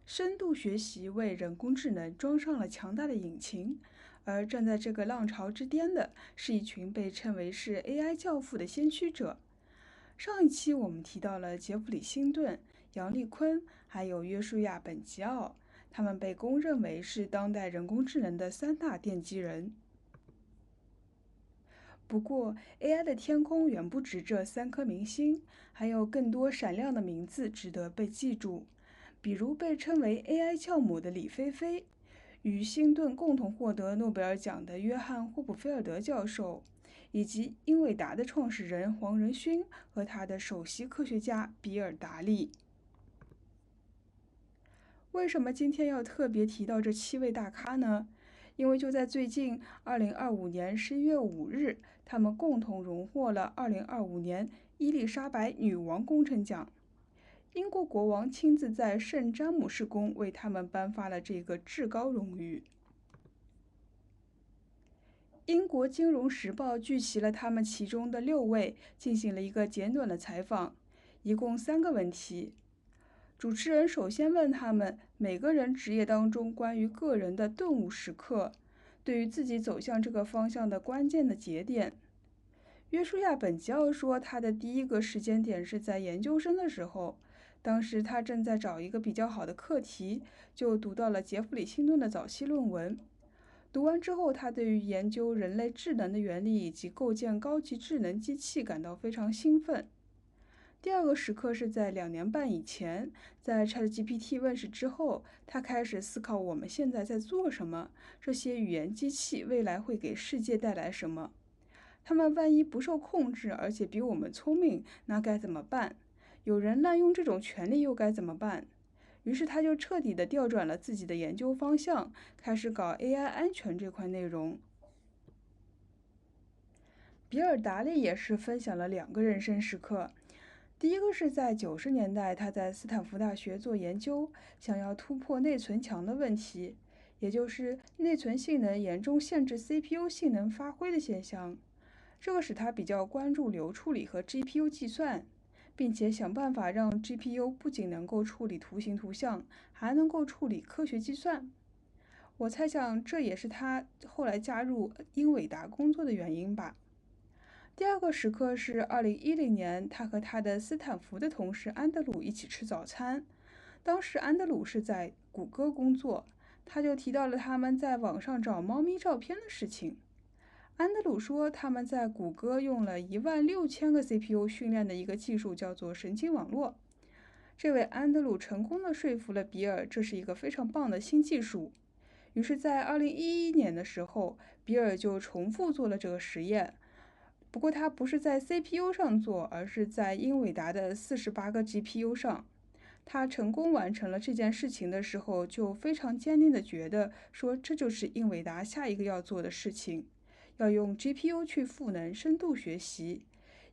深度学习为人工智能装上了强大的引擎，而站在这个浪潮之巅的是一群被称为是 AI 教父的先驱者。上一期我们提到了杰弗里·辛顿、杨丽昆，还有约书亚·本吉奥，他们被公认为是当代人工智能的三大奠基人。不过，AI 的天空远不止这三颗明星，还有更多闪亮的名字值得被记住。比如被称为 AI 教母的李飞飞，与辛顿共同获得诺贝尔奖的约翰霍普菲尔德教授，以及英伟达的创始人黄仁勋和他的首席科学家比尔·达利。为什么今天要特别提到这7位大咖呢？因为就在最近，2025年11月5日，他们共同荣获了2025年伊丽莎白女王工程奖。英国国王亲自在圣詹姆士宫为他们颁发了这个至高荣誉。英国金融时报聚齐了他们其中的6位，进行了一个简短的采访，一共3个问题。主持人首先问他们每个人职业当中关于个人的顿悟时刻，对于自己走向这个方向的关键的节点。约书亚·本吉奥说，他的第一个时间点是在研究生的时候，当时他正在找一个比较好的课题，就读到了杰弗里·辛顿的早期论文。读完之后，他对于研究人类智能的原理以及构建高级智能机器感到非常兴奋。第二个时刻是在2年半以前，在 ChatGPT 问世之后，他开始思考我们现在在做什么，这些语言机器未来会给世界带来什么。他们万一不受控制，而且比我们聪明，那该怎么办？有人滥用这种权利又该怎么办？于是他就彻底地调转了自己的研究方向，开始搞 AI 安全这块内容。比尔·达利也是分享了2个人生时刻。第一个是在90年代，他在斯坦福大学做研究，想要突破内存墙的问题，也就是内存性能严重限制 CPU 性能发挥的现象。这个使他比较关注流处理和 GPU 计算，并且想办法让 GPU 不仅能够处理图形图像，还能够处理科学计算。我猜想这也是他后来加入英伟达工作的原因吧。第二个时刻是2010年，他和他的斯坦福的同事安德鲁一起吃早餐。当时安德鲁是在谷歌工作，他就提到了他们在网上找猫咪照片的事情。安德鲁说，他们在谷歌用了16000个 CPU 训练的一个技术，叫做神经网络。这位安德鲁成功地说服了比尔，这是一个非常棒的新技术。于是，在2011年的时候，比尔就重复做了这个实验。不过他不是在 CPU 上做，而是在英伟达的48个 GPU 上。他成功完成了这件事情的时候，就非常坚定地觉得说，这就是英伟达下一个要做的事情，要用 GPU 去赋能深度学习，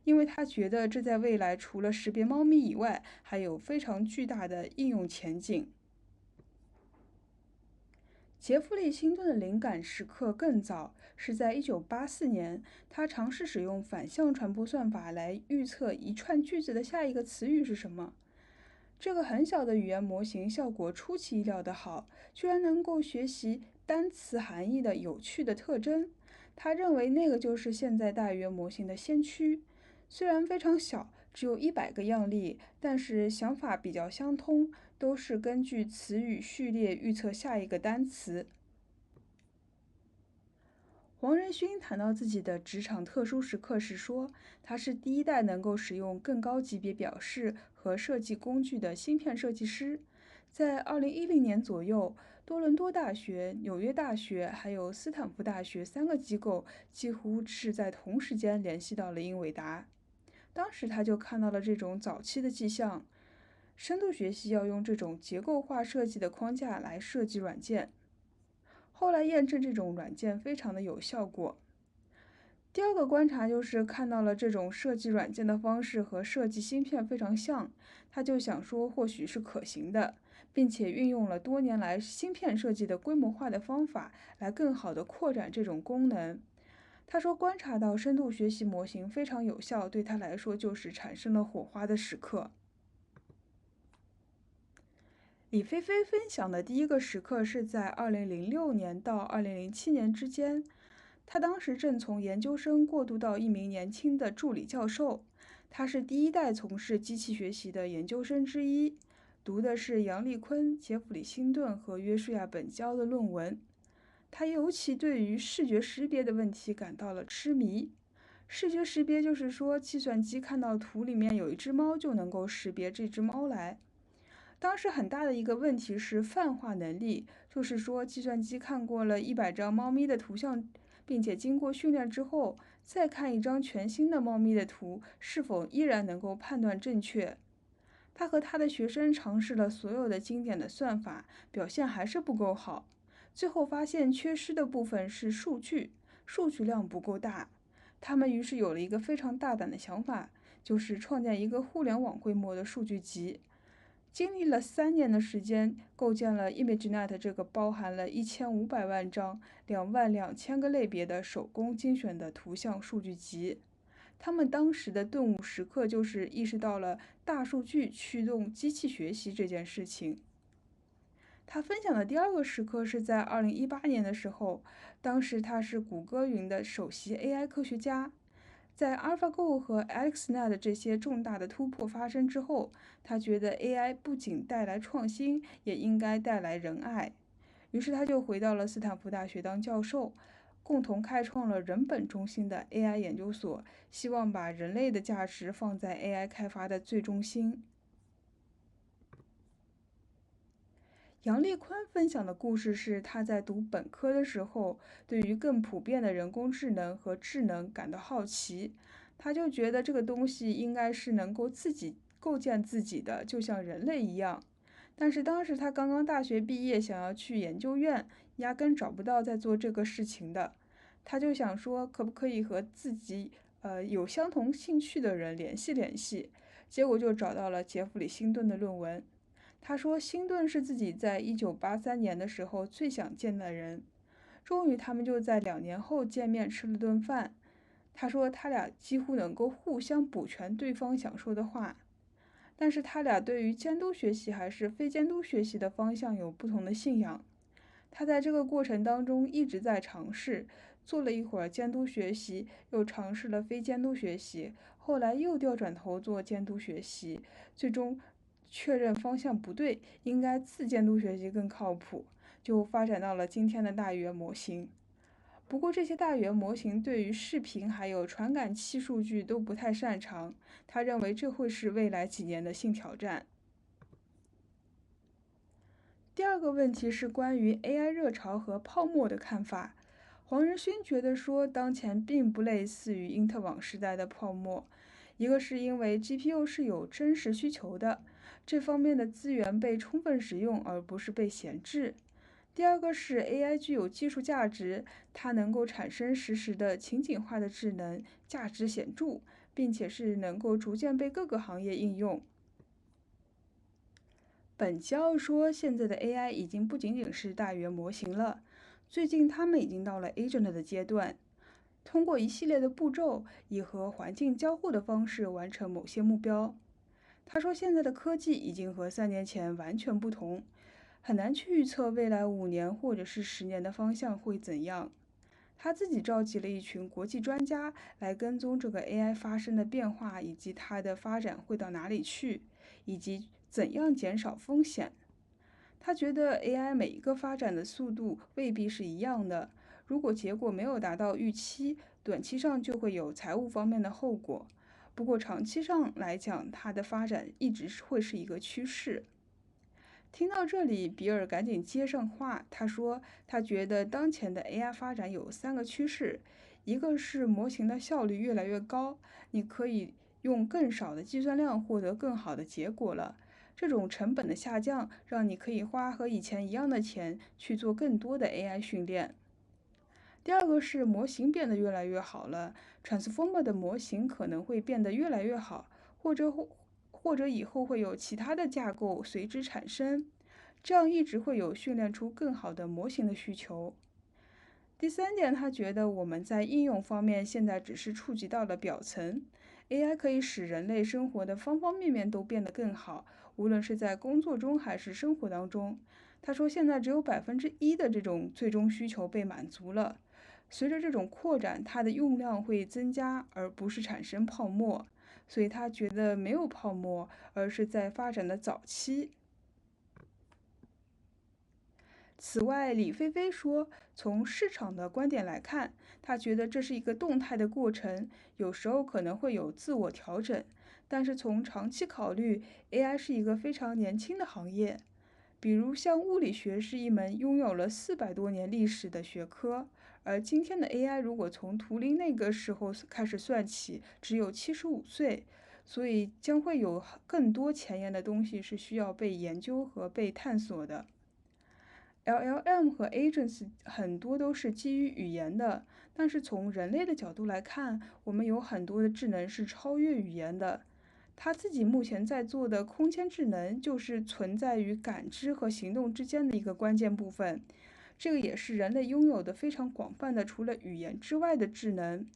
因为他觉得这在未来除了识别猫咪以外，还有非常巨大的应用前景。杰弗里·辛顿的灵感时刻更早，是在1984年，他尝试使用反向传播算法来预测一串句子的下一个词语是什么。这个很小的语言模型效果出其意料的好，居然能够学习单词含义的有趣的特征。他认为那个就是现在大语言模型的先驱。虽然非常小，只有100个样例，但是想法比较相通，都是根据词语序列预测下一个单词。黄仁勋谈到自己的职场特殊时刻时说，他是第一代能够使用更高级别表示和设计工具的芯片设计师。在2010年左右，多伦多大学、纽约大学还有斯坦福大学3个机构几乎是在同时间联系到了英伟达。当时他就看到了这种早期的迹象，深度学习要用这种结构化设计的框架来设计软件。后来验证这种软件非常的有效果。第二个观察就是看到了这种设计软件的方式和设计芯片非常像，他就想说或许是可行的，并且运用了多年来芯片设计的规模化的方法来更好的扩展这种功能。他说观察到深度学习模型非常有效，对他来说就是产生了火花的时刻。李飞飞分享的第一个时刻是在2006年到2007年之间，他当时正从研究生过渡到一名年轻的助理教授，他是第一代从事机器学习的研究生之一，读的是杨利坤、杰弗里·辛顿和约书亚·本焦的论文。他尤其对于视觉识别的问题感到了痴迷。视觉识别就是说，计算机看到图里面有一只猫，就能够识别这只猫来。当时很大的一个问题是泛化能力，就是说计算机看过了100张猫咪的图像，并且经过训练之后，再看一张全新的猫咪的图，是否依然能够判断正确。他和他的学生尝试了所有的经典的算法，表现还是不够好。最后发现缺失的部分是数据量不够大。他们于是有了一个非常大胆的想法，就是创建一个互联网规模的数据集。经历了3年的时间，构建了 ImageNet 这个包含了1500万张、22000个类别的手工精选的图像数据集。他们当时的顿悟时刻就是意识到了大数据驱动机器学习这件事情。他分享的第二个时刻是在2018年的时候，当时他是谷歌云的首席 AI 科学家。在 AlphaGo 和 AlexNet 这些重大的突破发生之后，他觉得 AI 不仅带来创新，也应该带来仁爱。于是他就回到了斯坦福大学当教授，共同开创了人本中心的 AI 研究所，希望把人类的价值放在 AI 开发的最中心。杨丽坤分享的故事是他在读本科的时候，对于更普遍的人工智能和智能感到好奇，他就觉得这个东西应该是能够自己构建自己的，就像人类一样。但是当时他刚刚大学毕业，想要去研究院，压根找不到在做这个事情的。他就想说，可不可以和自己有相同兴趣的人联系联系，结果就找到了杰弗里·辛顿的论文。他说，辛顿是自己在1983年的时候最想见的人。终于，他们就在2年后见面吃了顿饭。他说，他俩几乎能够互相补全对方想说的话。但是他俩对于监督学习还是非监督学习的方向有不同的信仰。他在这个过程当中一直在尝试，做了一会儿监督学习，又尝试了非监督学习，后来又调转头做监督学习，最终确认方向不对，应该自监督学习更靠谱，就发展到了今天的大语言模型。不过这些大语言模型对于视频还有传感器数据都不太擅长，他认为这会是未来几年的新挑战。第二个问题是关于 AI 热潮和泡沫的看法。黄仁勋觉得说，当前并不类似于因特网时代的泡沫。一个是因为 GPU 是有真实需求的，这方面的资源被充分使用，而不是被闲置。第二个是 AI 具有技术价值，它能够产生实时的情景化的智能，价值显著，并且是能够逐渐被各个行业应用。本教说，现在的 AI 已经不仅仅是大语言模型了，最近他们已经到了 agent 的阶段，通过一系列的步骤，以和环境交互的方式完成某些目标。他说，现在的科技已经和3年前完全不同，很难去预测未来5年或者是10年的方向会怎样。他自己召集了一群国际专家来跟踪这个 AI 发生的变化，以及它的发展会到哪里去，以及怎样减少风险。他觉得 AI 每一个发展的速度未必是一样的，如果结果没有达到预期，短期上就会有财务方面的后果。不过长期上来讲，它的发展一直会是一个趋势。听到这里，比尔赶紧接上话，他说他觉得当前的 AI 发展有3个趋势，一个是模型的效率越来越高，你可以用更少的计算量获得更好的结果了。这种成本的下降，让你可以花和以前一样的钱去做更多的 AI 训练。第二个是模型变得越来越好了 ，Transformer 的模型可能会变得越来越好，或者以后会有其他的架构随之产生，这样一直会有训练出更好的模型的需求。第3点，他觉得我们在应用方面现在只是触及到了表层 AI 可以使人类生活的方方面面都变得更好，无论是在工作中还是生活当中。他说，现在只有1%的这种最终需求被满足了。随着这种扩展，它的用量会增加，而不是产生泡沫。所以他觉得没有泡沫，而是在发展的早期。此外，李飞飞说，从市场的观点来看，他觉得这是一个动态的过程，有时候可能会有自我调整。但是从长期考虑，AI 是一个非常年轻的行业。比如像物理学是一门拥有了400多年历史的学科，而今天的 AI 如果从图灵那个时候开始算起，只有75岁，所以将会有更多前沿的东西是需要被研究和被探索的。LLM 和 agents 很多都是基于语言的，但是从人类的角度来看，我们有很多的智能是超越语言的。他自己目前在做的空间智能，就是存在于感知和行动之间的一个关键部分。这个也是人类拥有的非常广泛的，除了语言之外的智能。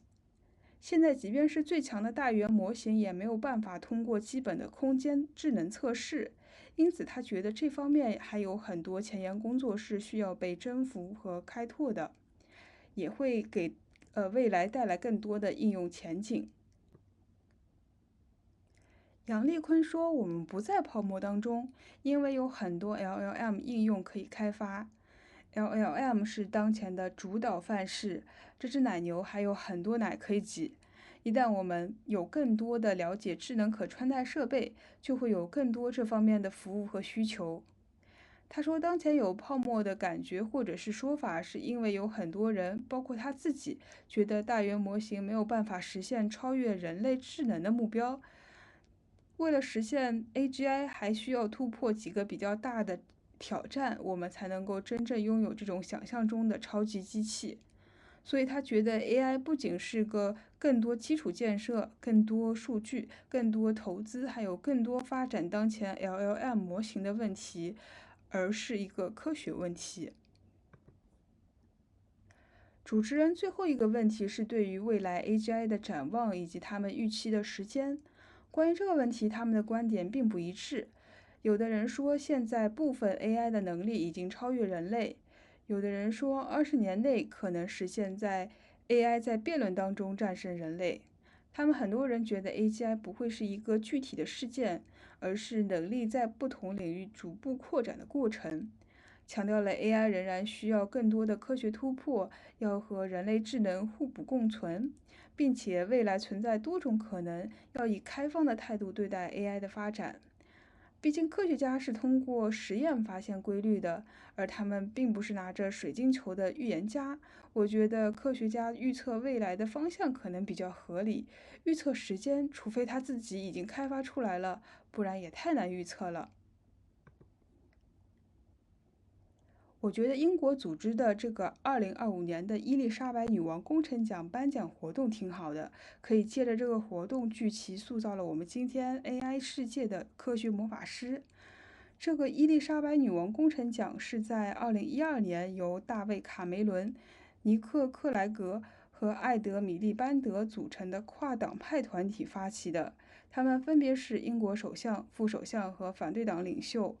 现在，即便是最强的大语言模型，也没有办法通过基本的空间智能测试。因此，他觉得这方面还有很多前沿工作是需要被征服和开拓的，也会给未来带来更多的应用前景。杨丽坤说：“我们不在泡沫当中，因为有很多 LLM 应用可以开发。LLM 是当前的主导范式，这只奶牛还有很多奶可以挤。一旦我们有更多的了解智能可穿戴设备，就会有更多这方面的服务和需求。”他说，当前有泡沫的感觉或者是说法，是因为有很多人，包括他自己，觉得大语言模型没有办法实现超越人类智能的目标。为了实现 AGI，还需要突破几个比较大的挑战，我们才能够真正拥有这种想象中的超级机器。所以他觉得 AI 不仅是个更多基础建设、更多数据、更多投资，还有更多发展当前 LLM 模型的问题，而是一个科学问题。主持人最后一个问题是对于未来 AGI 的展望以及他们预期的时间。关于这个问题，他们的观点并不一致。有的人说，现在部分 AI 的能力已经超越人类；有的人说，20年内可能实现AI 在辩论当中战胜人类。他们很多人觉得 AGI 不会是一个具体的事件，而是能力在不同领域逐步扩展的过程。强调了 AI 仍然需要更多的科学突破，要和人类智能互补共存，并且未来存在多种可能，要以开放的态度对待 AI 的发展。毕竟科学家是通过实验发现规律的，而他们并不是拿着水晶球的预言家。我觉得科学家预测未来的方向可能比较合理，预测时间，除非他自己已经开发出来了，不然也太难预测了。我觉得英国组织的这个2025年的伊丽莎白女王工程奖颁奖活动挺好的，可以借着这个活动聚齐塑造了我们今天 AI 世界的科学魔法师。这个伊丽莎白女王工程奖是在2012年由大卫·卡梅伦、尼克·克莱格和艾德·米利班德组成的跨党派团体发起的，他们分别是英国首相、副首相和反对党领袖。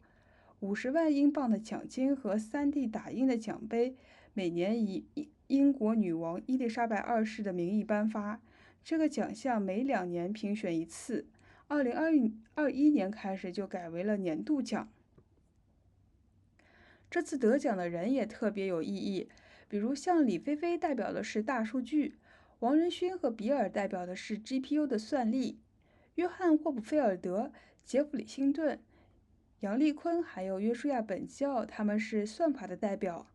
50万英镑的奖金和3D 打印的奖杯，每年以英国女王伊丽莎白2世的名义颁发。这个奖项每2年评选一次，2021年开始就改为了年度奖。这次得奖的人也特别有意义，比如像李飞飞代表的是大数据，王仁勋和比尔代表的是 GPU 的算力，约翰·霍普菲尔德、杰弗里·辛顿、杨丽坤还有约书亚·本基奥，他们是算法的代表。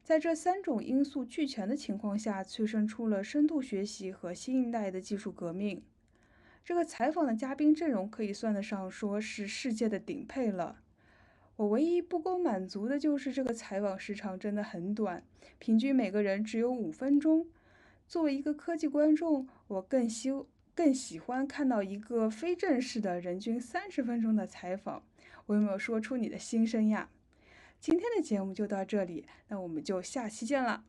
在这3种因素俱全的情况下，催生出了深度学习和新一代的技术革命。这个采访的嘉宾阵容可以算得上说是世界的顶配了。我唯一不够满足的就是这个采访时长真的很短，平均每个人只有5分钟。作为一个科技观众，我更喜欢看到一个非正式的人均30分钟的采访。我有没有说出你的心声呀？今天的节目就到这里，那我们就下期见了。